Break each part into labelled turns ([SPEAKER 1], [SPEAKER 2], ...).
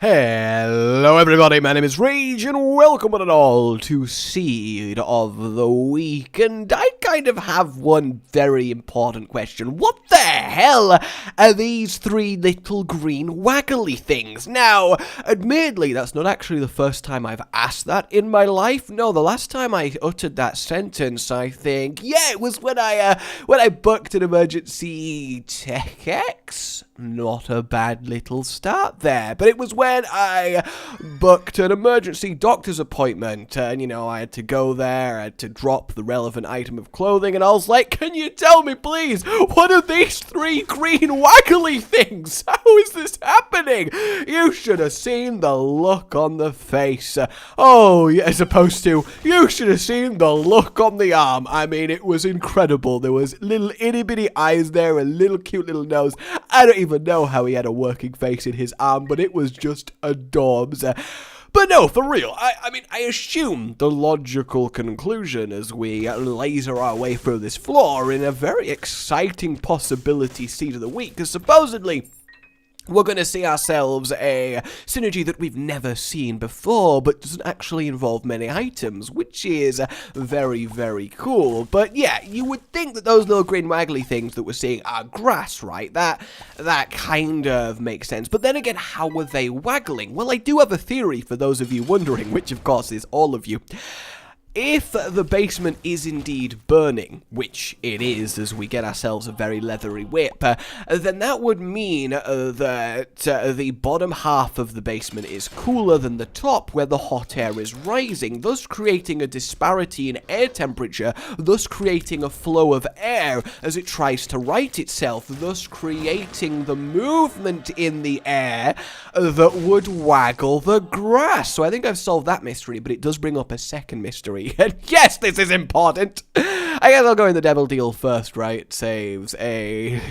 [SPEAKER 1] Hello everybody, my name is Rage and welcome one and all to Seed of the Week, and I kind of have one very important question. What the hell are these three little green waggly things? Now, admittedly, that's not actually the first time I've asked that in my life. No, the last time I uttered that sentence, I think, yeah, it was when I booked an emergency TechX. Not a bad little start there, but it was when I booked an emergency doctor's appointment, and, you know, I had to go there, I had to drop the relevant item of clothing, and I was like, can you tell me, please, what are these three green waggly things? How is this happening? You should have seen the look on the face. Oh, yeah, as opposed to, you should have seen the look on the arm. I mean, it was incredible. There was little itty-bitty eyes there, a little cute little nose. I don't even know how he had a working face in his arm, but it was just adorbs. But no, for real, I mean, I assume the logical conclusion as we laser our way through this floor in a very exciting possibility seed of the week, because supposedly we're going to see ourselves a synergy that we've never seen before, but doesn't actually involve many items, which is very, very cool. But yeah, you would think that those little green waggly things that we're seeing are grass, right? That kind of makes sense. But then again, how were they waggling? Well, I do have a theory for those of you wondering, which of course is all of you. If the basement is indeed burning, which it is as we get ourselves a very leathery whip, then that would mean that the bottom half of the basement is cooler than the top where the hot air is rising, thus creating a disparity in air temperature, thus creating a flow of air as it tries to right itself, thus creating the movement in the air that would waggle the grass. So I think I've solved that mystery, but it does bring up a second mystery. And yes, this is important. I guess I'll go in the devil deal first, right? Saves a...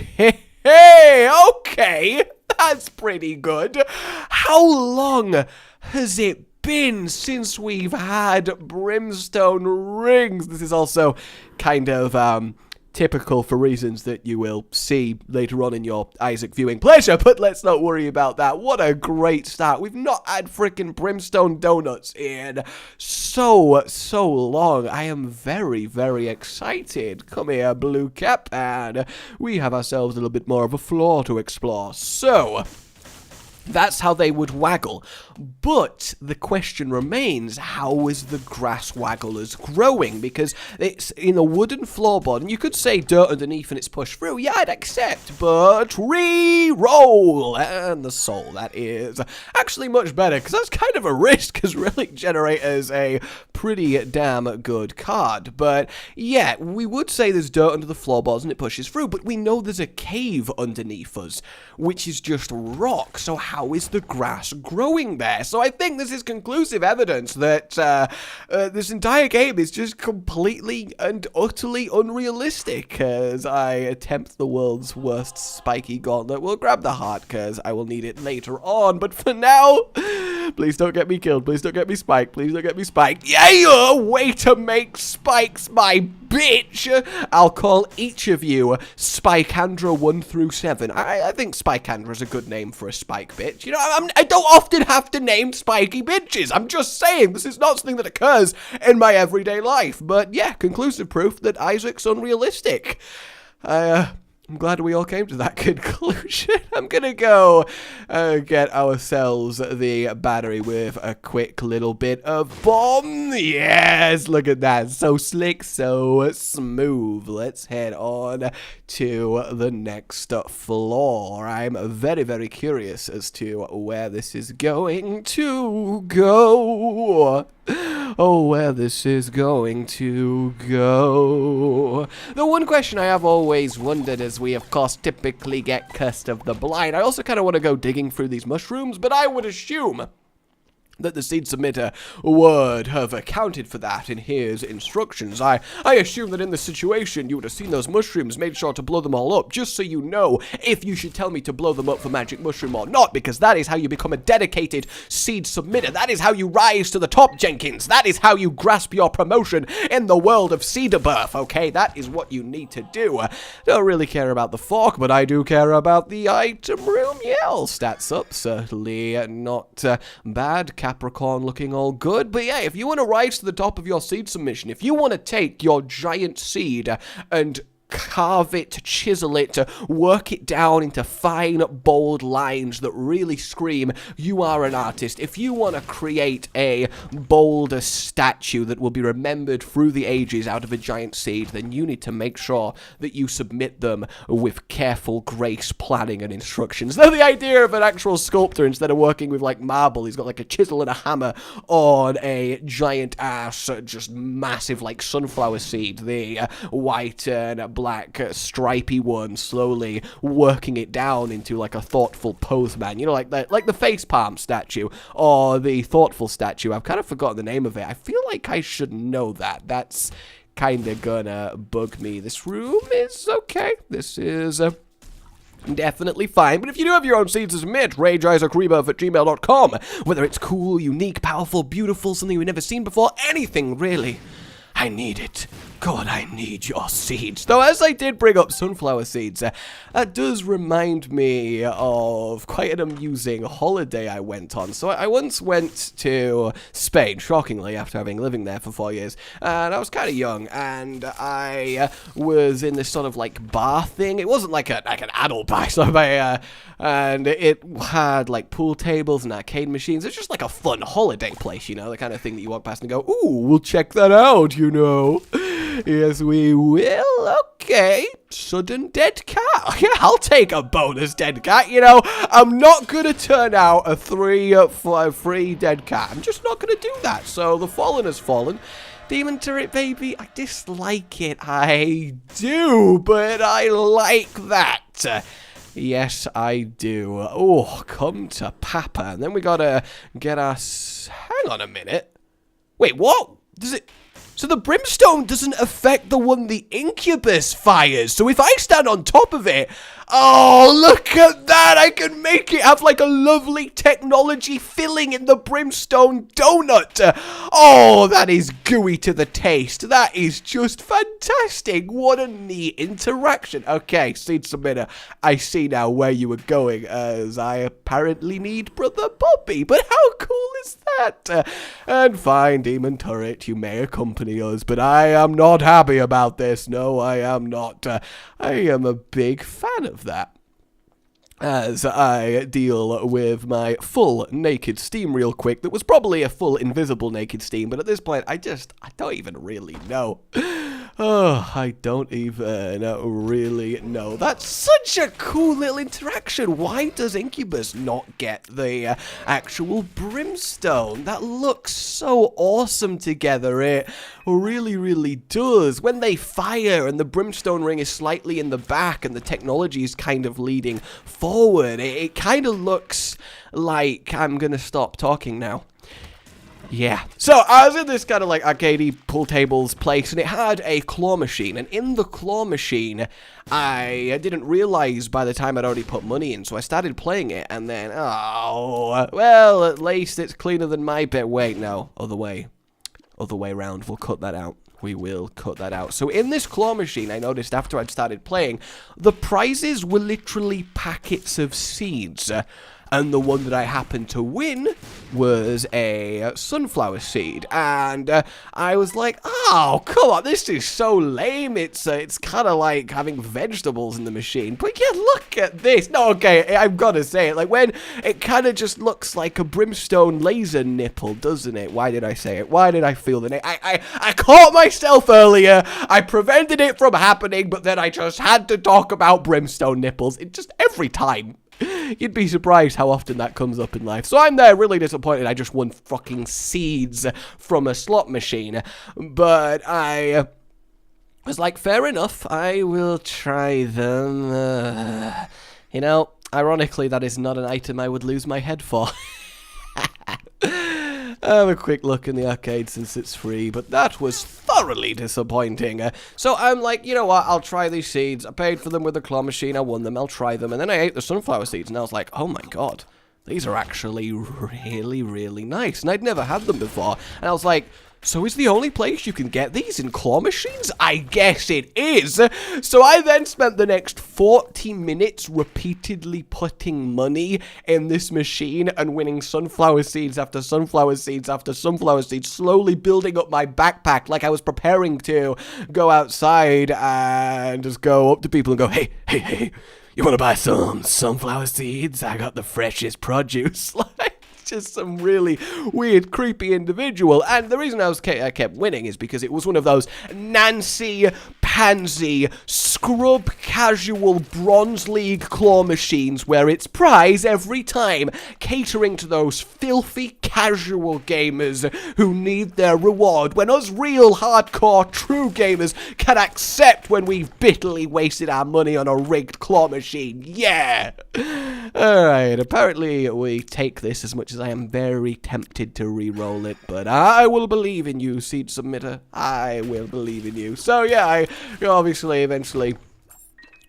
[SPEAKER 1] Hey, okay. That's pretty good. How long has it been since we've had Brimstone rings? This is also kind of, typical for reasons that you will see later on in your Isaac viewing pleasure, but let's not worry about that. What a great start. We've not had frickin' Brimstone donuts in so long. I am very, very excited. Come here, Blue Cap, and we have ourselves a little bit more of a floor to explore. So that's how they would waggle. But the question remains, how is the grass wagglers growing? Because it's in a wooden floorboard, and you could say dirt underneath and it's pushed through. Yeah, I'd accept, but re-roll. And the soul, that is actually much better, because that's kind of a risk, because Relic Generator is a pretty damn good card. But yeah, we would say there's dirt under the floorboards and it pushes through, but we know there's a cave underneath us, which is just rock. So how is the grass growing there? So I think this is conclusive evidence that this entire game is just completely and utterly unrealistic as I attempt the world's worst spiky gauntlet. We'll grab the heart because I will need it later on, but for now, please don't get me killed, please don't get me spiked, please don't get me spiked. Yeah, way to make spikes, my bitch. I'll call each of you Spikandra 1 through 7. I think Spikandra is a good name for a spike bitch. You know, I don't often have to name spiky bitches. I'm just saying, this is not something that occurs in my everyday life. But yeah, conclusive proof that Isaac's unrealistic. I'm glad we all came to that conclusion. I'm gonna go get ourselves the battery with a quick little bit of bomb. Yes, look at that. So slick, so smooth. Let's head on to the next floor. I'm very, very curious as to where this is going to go. Oh, where this is going to go. The one question I have always wondered, as we of course typically get Cursed of the Blind, I also kind of want to go digging through these mushrooms, but I would assume that the seed submitter would have accounted for that in his instructions. I assume that in this situation you would have seen those mushrooms, made sure to blow them all up, just so you know if you should tell me to blow them up for magic mushroom or not, because that is how you become a dedicated seed submitter. That is how you rise to the top, Jenkins. That is how you grasp your promotion in the world of Afterbirth, okay? That is what you need to do. Don't really care about the fork, but I do care about the item room. Yeah, all stats up. Certainly not bad. Capricorn looking all good. But yeah, if you want to rise to the top of your seed submission, if you want to take your giant seed and carve it, chisel it, work it down into fine, bold lines that really scream you are an artist. If you want to create a bolder statue that will be remembered through the ages out of a giant seed, then you need to make sure that you submit them with careful grace, planning, and instructions. Now, the idea of an actual sculptor, instead of working with, like, marble, he's got, like, a chisel and a hammer on a giant-ass, just massive, like, sunflower seed, the white and black stripy one, slowly working it down into like a thoughtful pose man, you know, like the face palm statue or the thoughtful statue. I've kind of forgotten the name of it. I feel like I should know that. That's kind of gonna bug me. This room is okay. This is definitely fine, but if you do have your own seeds to submit, rageisaacrebirth@gmail.com. Whether it's cool, unique, powerful, beautiful, something we've never seen before, anything really, I need it. God, I need your seeds. Though, as I did bring up sunflower seeds, that does remind me of quite an amusing holiday I went on. So I once went to Spain, shockingly, after having living there for 4 years, and I was kind of young, and I was in this sort of like bar thing. It wasn't like an adult bar, so and it had like pool tables and arcade machines. It's just like a fun holiday place, you know, the kind of thing that you walk past and go, ooh, we'll check that out, you know. Yes, we will. Okay. Sudden dead cat. Yeah, I'll take a bonus dead cat. You know, I'm not going to turn out a free dead cat. I'm just not going to do that. So the fallen has fallen. Demon turret, baby. I dislike it. I do, but I like that. Yes, I do. Oh, come to Papa. And then we got to get us... Hang on a minute. Wait, what? Does it... So the Brimstone doesn't affect the one the Incubus fires. So if I stand on top of it, oh, look at that. I can make it have like a lovely technology filling in the Brimstone donut. Oh, that is gooey to the taste. That is just fantastic. What a neat interaction. Okay, seed submitter, I see now where you were going, as I apparently need Brother Bobby. But how cool is that? And fine, Demon Turret, you may accompany us, but I am not happy about this. No, I am not. I am a big fan of that. As I deal with my full naked steam real quick, that was probably a full invisible naked steam, but at this point, I don't even really know. Oh, I don't even really know. That's such a cool little interaction. Why does Incubus not get the actual Brimstone? That looks so awesome together. It really, really does. When they fire and the Brimstone ring is slightly in the back and the technology is kind of leading forward, it kind of looks like... I'm going to stop talking now. Yeah. So I was in this kind of like arcadey pool tables place, and it had a claw machine. And in the claw machine, I didn't realize by the time I'd already put money in. So I started playing it, and then, oh, well, at least it's cleaner than my bit. Wait, no, other way around. We'll cut that out. We will cut that out. So in this claw machine, I noticed after I'd started playing, the prizes were literally packets of seeds. And the one that I happened to win was a sunflower seed. And I was like, oh, come on, this is so lame. It's kind of like having vegetables in the machine. But yeah, look at this. No, okay, I've got to say it. Like, when it kind of just looks like a Brimstone laser nipple, doesn't it? Why did I say it? Why did I feel the name? I caught myself earlier. I prevented it from happening, but then I just had to talk about Brimstone nipples. It just, every time. You'd be surprised how often that comes up in life. So I'm there really disappointed I just won fucking seeds from a slot machine. But I was like, fair enough, I will try them. You know, ironically, that is not an item I would lose my head for. have a quick look in the arcade since it's free, but that was thoroughly disappointing. So I'm like, you know what, I'll try these seeds. I paid for them with the claw machine, I won them, I'll try them. And then I ate the sunflower seeds, and I was like, oh my god, these are actually really, really nice. And I'd never had them before. And I was like, so is the only place you can get these in claw machines? I guess it is. So I then spent the next 40 minutes repeatedly putting money in this machine and winning sunflower seeds after sunflower seeds after sunflower seeds, slowly building up my backpack like I was preparing to go outside and just go up to people and go, hey, hey, hey, you want to buy some sunflower seeds? I got the freshest produce. Like, just some really weird, creepy individual. And the reason I kept winning is because it was one of those Nancy Pansy scrub casual Bronze League claw machines where it's prize every time, catering to those filthy casual gamers who need their reward when us real hardcore true gamers can accept when we've bitterly wasted our money on a rigged claw machine. Yeah! Alright, apparently we take this as much as I am very tempted to re-roll it, but I will believe in you, seed submitter. I will believe in you. So yeah, I obviously eventually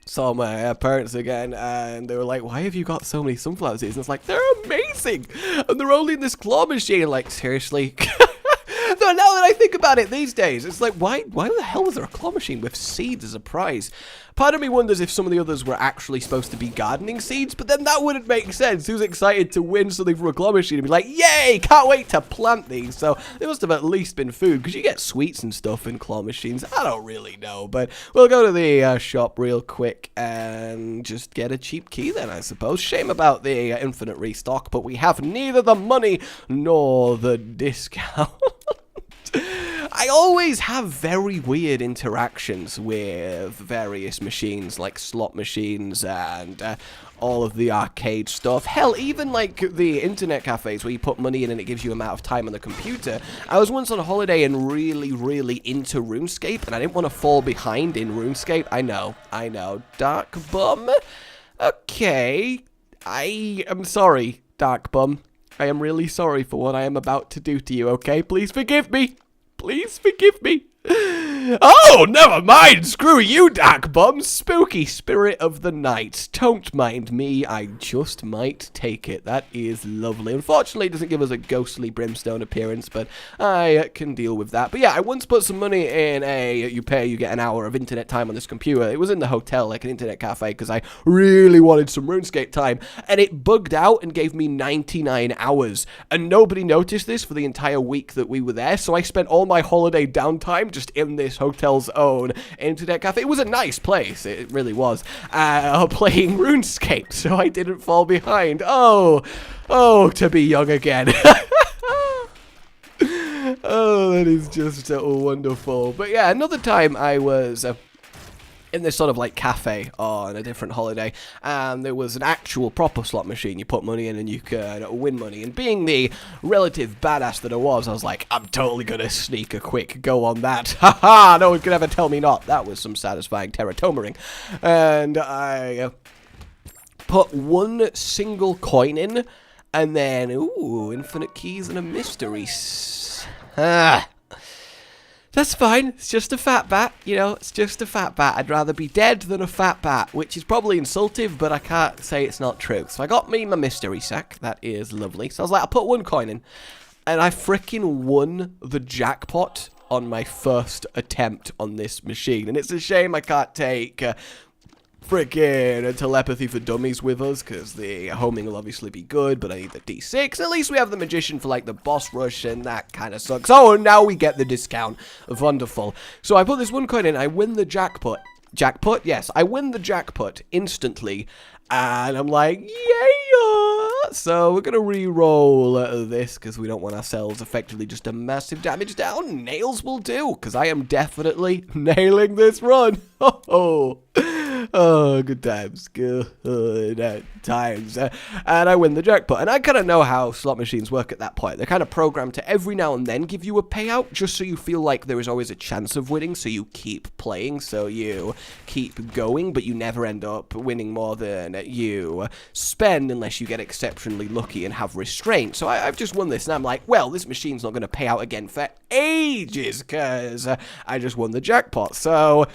[SPEAKER 1] saw my parents again, and they were like, why have you got so many sunflower seeds? And it's like, they're amazing! And they're only in this claw machine. Like, seriously? Though now that I think about it these days, it's like, why the hell is there a claw machine with seeds as a prize? Part of me wonders if some of the others were actually supposed to be gardening seeds, but then that wouldn't make sense. Who's excited to win something from a claw machine and be like, yay, can't wait to plant these? So they must have at least been food, because you get sweets and stuff in claw machines. I don't really know, but we'll go to the shop real quick and just get a cheap key then, I suppose. Shame about the infinite restock, but we have neither the money nor the discount. I always have very weird interactions with various machines, like slot machines and all of the arcade stuff. Hell, even like the internet cafes where you put money in and it gives you amount of time on the computer. I was once on a holiday and really, really into RuneScape, and I didn't want to fall behind in RuneScape. I know. Dark Bum? Okay. I am sorry, Dark Bum. I am really sorry for what I am about to do to you, okay? Please forgive me. Please forgive me. Oh, never mind. Screw you, Dark Bum. Spooky spirit of the night. Don't mind me. I just might take it. That is lovely. Unfortunately, it doesn't give us a ghostly Brimstone appearance, but I can deal with that. But yeah, I once put some money in you get an hour of internet time on this computer. It was in the hotel, like an internet cafe, because I really wanted some RuneScape time, and it bugged out and gave me 99 hours. And nobody noticed this for the entire week that we were there, so I spent all my holiday downtime just in this hotel's own internet cafe. It was a nice place, it really was, playing RuneScape, so I didn't fall behind. Oh, to be young again. Oh, that is just wonderful. But yeah, another time I was in this sort of like cafe on a different holiday, and there was an actual proper slot machine. You put money in and you could win money, and being the relative badass that I was like, I'm totally gonna sneak a quick go on that. Haha, no one could ever tell me not. That was some satisfying terratomering. And I put one single coin in, and then, ooh, infinite keys and a mystery. That's fine, it's just a fat bat, you know, it's just a fat bat. I'd rather be dead than a fat bat, which is probably insultive, but I can't say it's not true. So I got me my mystery sack, that is lovely. So I was like, I put one coin in, and I freaking won the jackpot on my first attempt on this machine. And it's a shame I can't take freaking telepathy for dummies with us, because the homing will obviously be good, but I need the D6. At least we have the magician for like the boss rush, and that kind of sucks. Oh, now we get the discount. Wonderful. So I put this one coin in, I win the jackpot. Jackpot? Yes, I win the jackpot instantly, and I'm like, yeah! So we're gonna re-roll this, because we don't want ourselves effectively just a massive damage down. Nails will do, because I am definitely nailing this run. Oh. Oh, good times, good times. And I win the jackpot. And I kind of know how slot machines work at that point. They're kind of programmed to every now and then give you a payout, just so you feel like there is always a chance of winning, so you keep playing, so you keep going, but you never end up winning more than you spend unless you get exceptionally lucky and have restraint. So I've just won this, and I'm like, well, this machine's not going to pay out again for ages, because I just won the jackpot. So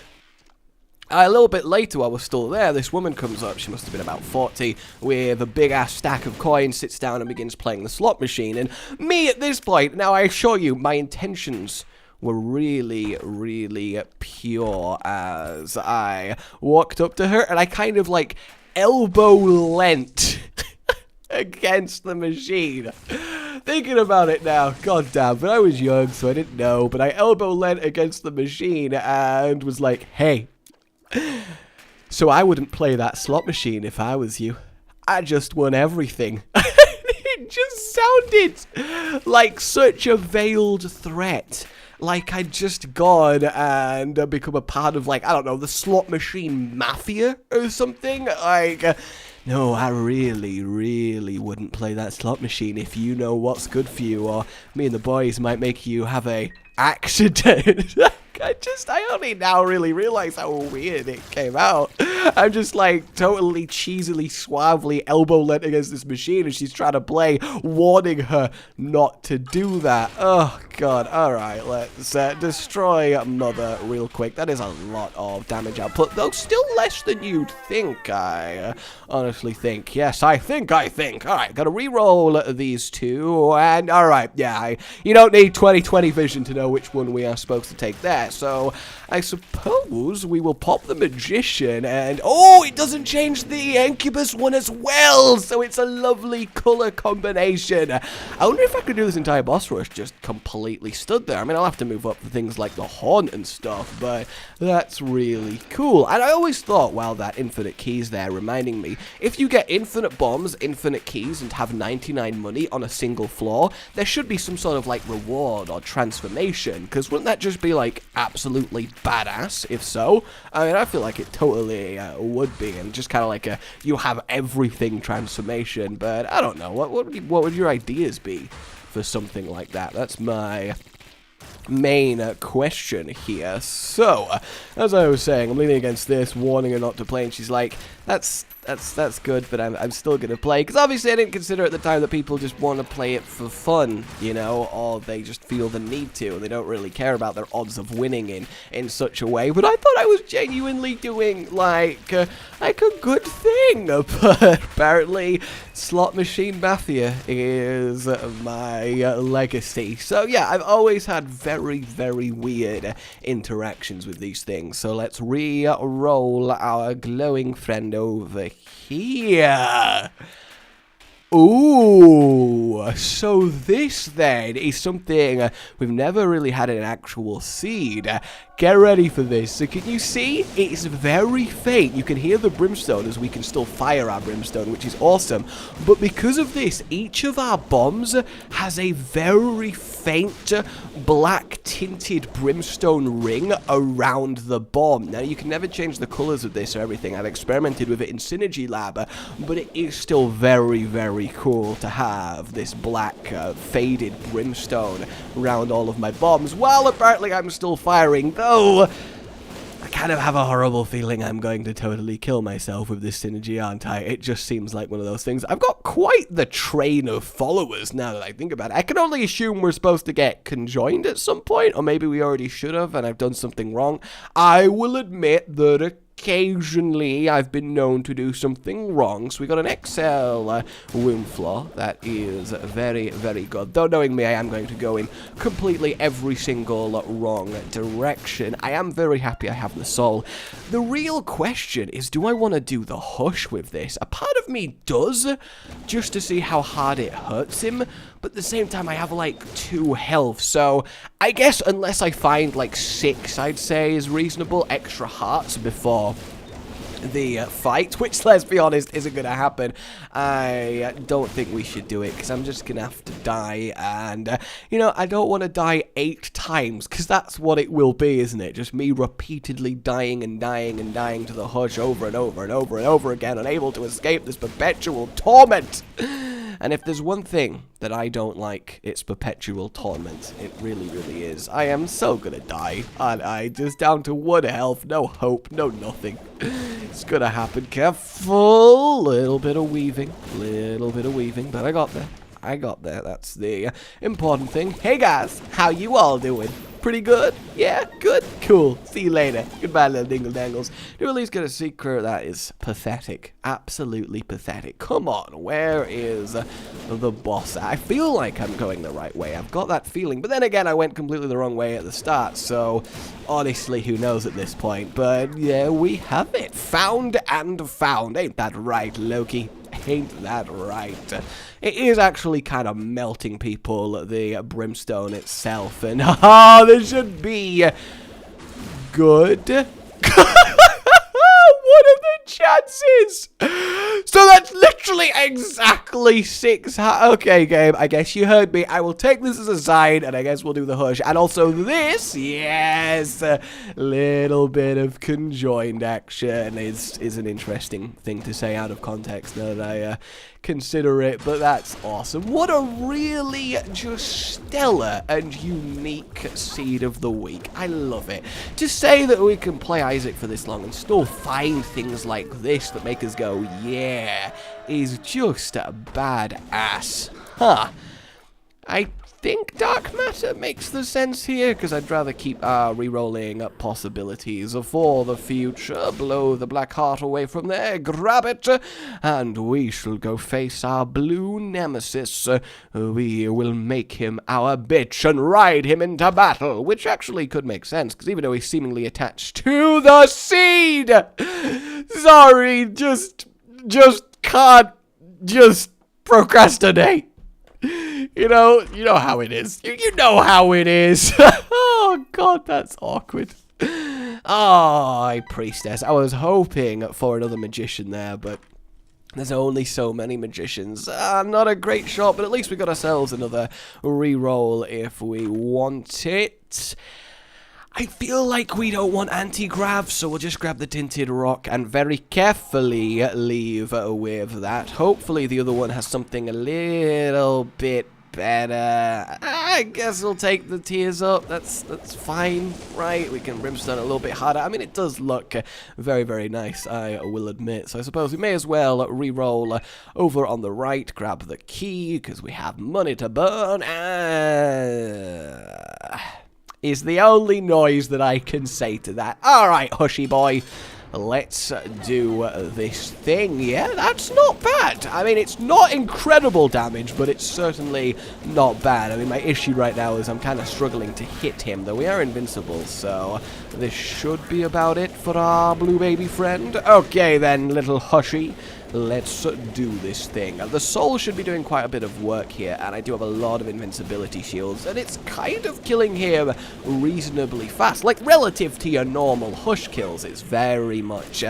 [SPEAKER 1] a little bit later, while we're still there, this woman comes up. She must have been about 40, with a big-ass stack of coins, sits down and begins playing the slot machine. And me, at this point, now I assure you, my intentions were really, really pure as I walked up to her, and I kind of, like, elbow leant against the machine. Thinking about it now, goddamn, but I was young, so I didn't know, but I elbow leant against the machine and was like, hey, so I wouldn't play that slot machine if I was you. I just won everything. It just sounded like such a veiled threat. Like I'd just gone and become a part of, like, I don't know, the slot machine mafia or something. Like, no, I really, really wouldn't play that slot machine if you know what's good for you, or me and the boys might make you have a accident. I only now really realize how weird it came out. I'm just like totally cheesily, suavely elbow leant against this machine and she's trying to play, warning her not to do that. Oh, God. All right, let's destroy Mother real quick. That is a lot of damage output, though still less than you'd think, I honestly think. Yes, I think. All right, gotta re-roll these two, and all right, yeah, you don't need 20/20 vision to know which one we are supposed to take there. So I suppose we will pop the Magician, and oh, it doesn't change the Incubus one as well, so it's a lovely color combination. I wonder if I could do this entire boss rush just completely stood there. I mean, I'll have to move up for things like the Haunt and stuff, but that's really cool. And I always thought, wow, that infinite keys there reminding me, if you get infinite bombs, infinite keys, and have 99 money on a single floor, there should be some sort of like reward or transformation, because wouldn't that just be like absolutely badass if so? I mean, I feel like it totally would be, and just kind of like a you have everything transformation, but I don't know, what would your ideas be for something like that? That's my main question here. So, as I was saying, I'm leaning against this, warning her not to play, and she's like, that's good, but I'm still gonna play, because obviously I didn't consider at the time that people just want to play it for fun, you know, or they just feel the need to, and they don't really care about their odds of winning in such a way. But I thought I was genuinely doing like a good thing, but apparently slot machine mafia is my legacy. So yeah, I've always had very, very weird interactions with these things. So let's re-roll our glowing friend over here. Ooh, so this then is something we've never really had an actual seed. Get ready for this. So can you see? It's very faint. You can hear the brimstone as we can still fire our brimstone, which is awesome. But because of this, each of our bombs has a very faint black tinted brimstone ring around the bomb. Now, you can never change the colors of this or everything. I've experimented with it in Synergy Lab, but it is still very, very cool to have this black faded brimstone around all of my bombs, while apparently I'm still firing, though I kind of have a horrible feeling I'm going to totally kill myself with this synergy, aren't I? It just seems like one of those things. I've got quite the train of followers now that I think about it. I can only assume we're supposed to get conjoined at some point, or maybe we already should have and I've done something wrong. I will admit that occasionally I've been known to do something wrong. So we got an XL womb floor. That is very, very good. Though knowing me, I am going to go in completely every single wrong direction. I am very happy I have the soul. The real question is, do I want to do the hush with this? A part of me does, just to see how hard it hurts him. But at the same time, I have like 2 health, so I guess unless I find like 6, I'd say is reasonable extra hearts before the fight, which, let's be honest, isn't going to happen. I don't think we should do it, because I'm just going to have to die, and, you know, I don't want to die 8 times, because that's what it will be, isn't it? Just me repeatedly dying and dying and dying to the hush over and over and over and over again, unable to escape this perpetual torment. And if there's one thing that I don't like, it's perpetual torment. It really, really is. I am so gonna die, aren't I? Just down to 1 health, no hope, no nothing. It's gonna happen. Careful! Little bit of weaving, but I got there. That's the important thing. Hey guys, how you all doing? Pretty good? Yeah? Good? Cool. See you later. Goodbye, little dingle-dangles. Do at least get a secret. That is pathetic. Absolutely pathetic. Come on, where is the boss? I feel like I'm going the right way. I've got that feeling. But then again, I went completely the wrong way at the start. So, honestly, who knows at this point? But, yeah, we have it. Found and found. Ain't that right, Loki? Ain't that right? It is actually kind of melting people, the Brimstone itself, and this should be good. What are the chances? So that's literally exactly 6. Okay, game, I guess you heard me. I will take this as a sign, and I guess we'll do the hush. And also this, yes, a little bit of conjoined action is an interesting thing to say out of context now that I consider it, but that's awesome. What a really just stellar and unique seed of the week. I love it. To say that we can play Isaac for this long and still find things like this that make us go, yeah, is just badass. Huh. I think dark matter makes the sense here, because I'd rather keep re-rolling possibilities for the future. Blow the black heart away from there, grab it, and we shall go face our blue nemesis. We will make him our bitch and ride him into battle, which actually could make sense, because even though he's seemingly attached to the seed, sorry, just can't just procrastinate. You know how it is. You know how it is. Oh, God, that's awkward. Oh, priestess. I was hoping for another magician there, but there's only so many magicians. Not a great shot, but at least we got ourselves another re-roll if we want it. I feel like we don't want anti-grav, so we'll just grab the tinted rock and very carefully leave with that. Hopefully the other one has something a little bit better. I guess we'll take the tears up. That's fine, right? We can brimstone a little bit harder. I mean, it does look very, very nice, I will admit. So I suppose we may as well re-roll over on the right, grab the key, because we have money to burn, is the only noise that I can say to that. Alright, hushy boy. Let's do this thing. Yeah, that's not bad. I mean, it's not incredible damage, but it's certainly not bad. I mean, my issue right now is I'm kind of struggling to hit him, though we are invincible, so this should be about it for our blue baby friend. Okay, then, little hushy. Let's do this thing. The soul should be doing quite a bit of work here, and I do have a lot of invincibility shields, and it's kind of killing him reasonably fast. Like, relative to your normal hush kills, it's very much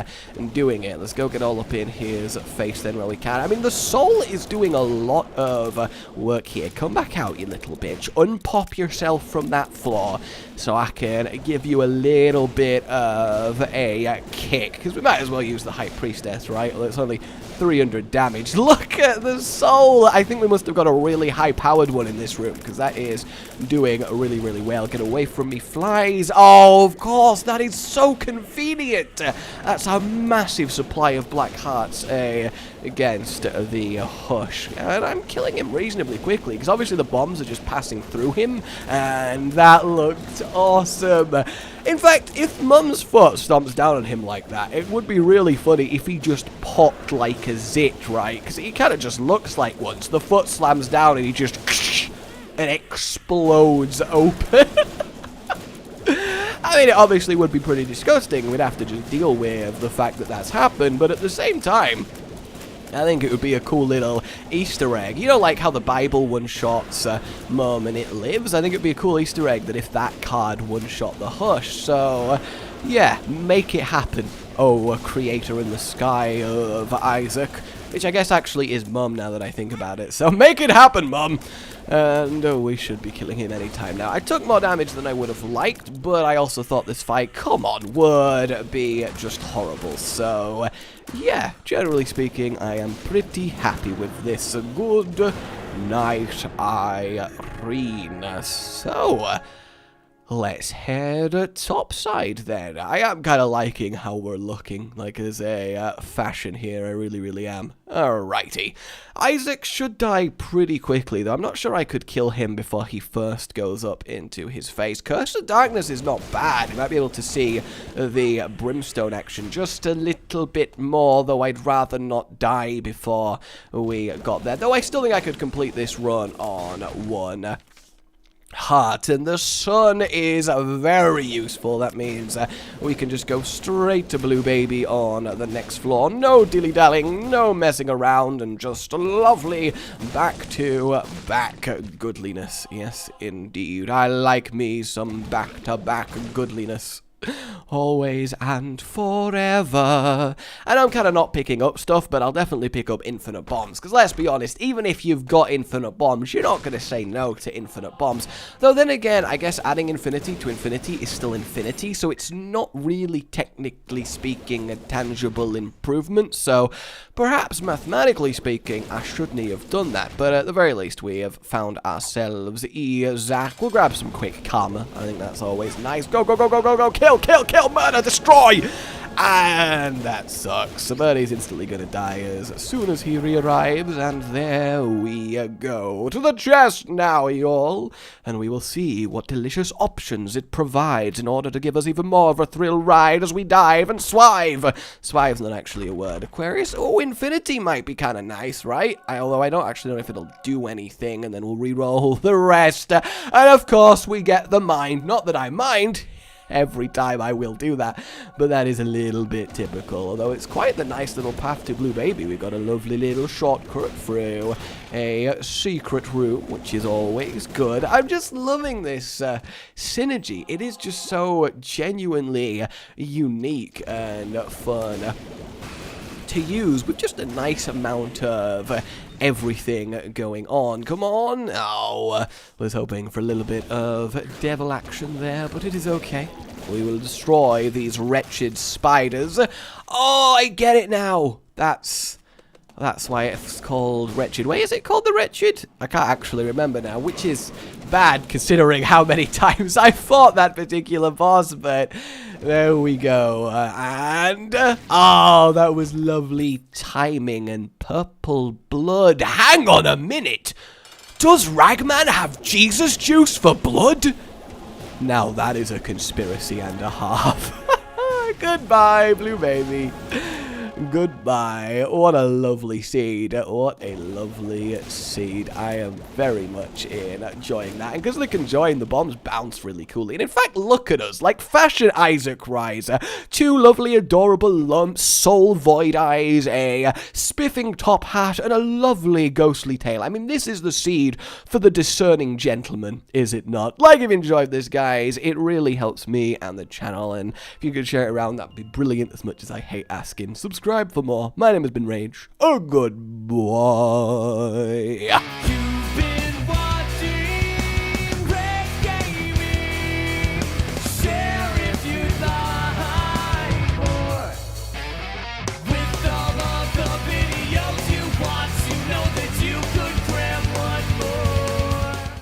[SPEAKER 1] doing it. Let's go get all up in his face then while we can. I mean, the soul is doing a lot of work here. Come back out, you little bitch. Unpop yourself from that floor so I can give you a little bit of a kick, because we might as well use the High Priestess, right? Well, it's only 300 damage. Look at the soul. I think we must have got a really high-powered one in this room, because that is doing really, really well. Get away from me, flies. Oh, of course, that is so convenient. That's a massive supply of black hearts against the hush. And I'm killing him reasonably quickly, because obviously the bombs are just passing through him, and that looked awesome. In fact, if Mum's foot stomps down on him like that, it would be really funny if he just popped like a zit, right? Because he kind of just looks like one. So the foot slams down and he just and explodes open. I mean, it obviously would be pretty disgusting. We'd have to just deal with the fact that that's happened, but at the same time, I think it would be a cool little Easter egg. You know, like how the Bible one-shots Mum and it lives? I think it would be a cool Easter egg that if that card one-shot the hush. So, yeah, make it happen. a creator in the sky of Isaac, which I guess actually is Mum now that I think about it. So make it happen, Mum! And we should be killing him anytime now. I took more damage than I would have liked, but I also thought this fight, come on, would be just horrible. So, yeah, generally speaking, I am pretty happy with this. Good night, Irene. So, let's head topside then. I am kind of liking how we're looking, like as a fashion here. I really, really am. Alrighty. Isaac should die pretty quickly, though. I'm not sure I could kill him before he first goes up into his face. Curse of Darkness is not bad. You might be able to see the Brimstone action just a little bit more, though I'd rather not die before we got there. Though I still think I could complete this run on one heart, and the sun is very useful. That means we can just go straight to Blue Baby on the next floor. No dilly-dallying, no messing around, and just lovely back-to-back goodliness. Yes, indeed. I like me some back-to-back goodliness. Always and forever. And I'm kind of not picking up stuff, but I'll definitely pick up infinite bombs, because let's be honest, even if you've got infinite bombs, you're not going to say no to infinite bombs. Though then again, I guess adding infinity to infinity is still infinity, so it's not really, technically speaking, a tangible improvement. So perhaps mathematically speaking, I shouldn't have done that, but at the very least we have found ourselves Isaac. We'll grab some quick karma. I think that's always nice. Go, go, go, go, go, go, kill, kill, kill, murder, destroy! And that sucks. Birdie's instantly gonna die as soon as he re-arrives, and there we go. To the chest now, y'all, and we will see what delicious options it provides in order to give us even more of a thrill ride as we dive and swive. Swive's not actually a word. Aquarius, oh, infinity might be kind of nice, right? Although I don't actually know if it'll do anything, and then we'll re-roll the rest. And of course, we get the mind. Not that I mind. Every time I will do that, but that is a little bit typical, although it's quite the nice little path to Blue Baby. We've got a lovely little shortcut through a secret room, which is always good. I'm just loving this synergy. It is just so genuinely unique and fun to use, with just a nice amount of everything going on. Come on. Oh, was hoping for a little bit of devil action there, but it is okay. We will destroy these wretched spiders. Oh, I get it now. That's why it's called Wretched. Wait, is it called the Wretched? I can't actually remember now, which is bad considering how many times I fought that particular boss, but there we go. Oh, that was lovely timing and purple blood. Hang on a minute. Does Ragman have Jesus juice for blood? Now that is a conspiracy and a half. Goodbye, Blue Baby. Goodbye. What a lovely seed. What a lovely seed. I am very much enjoying that. And because they can join, the bombs bounce really coolly. And in fact, look at us. Like fashion Isaac Riser. Two lovely, adorable lumps, soul void eyes, a spiffing top hat, and a lovely ghostly tail. I mean, this is the seed for the discerning gentleman, is it not? Like, if you enjoyed this, guys, it really helps me and the channel. And if you could share it around, that'd be brilliant, as much as I hate asking. Subscribe for more. My name has been Rage. Oh, good boy.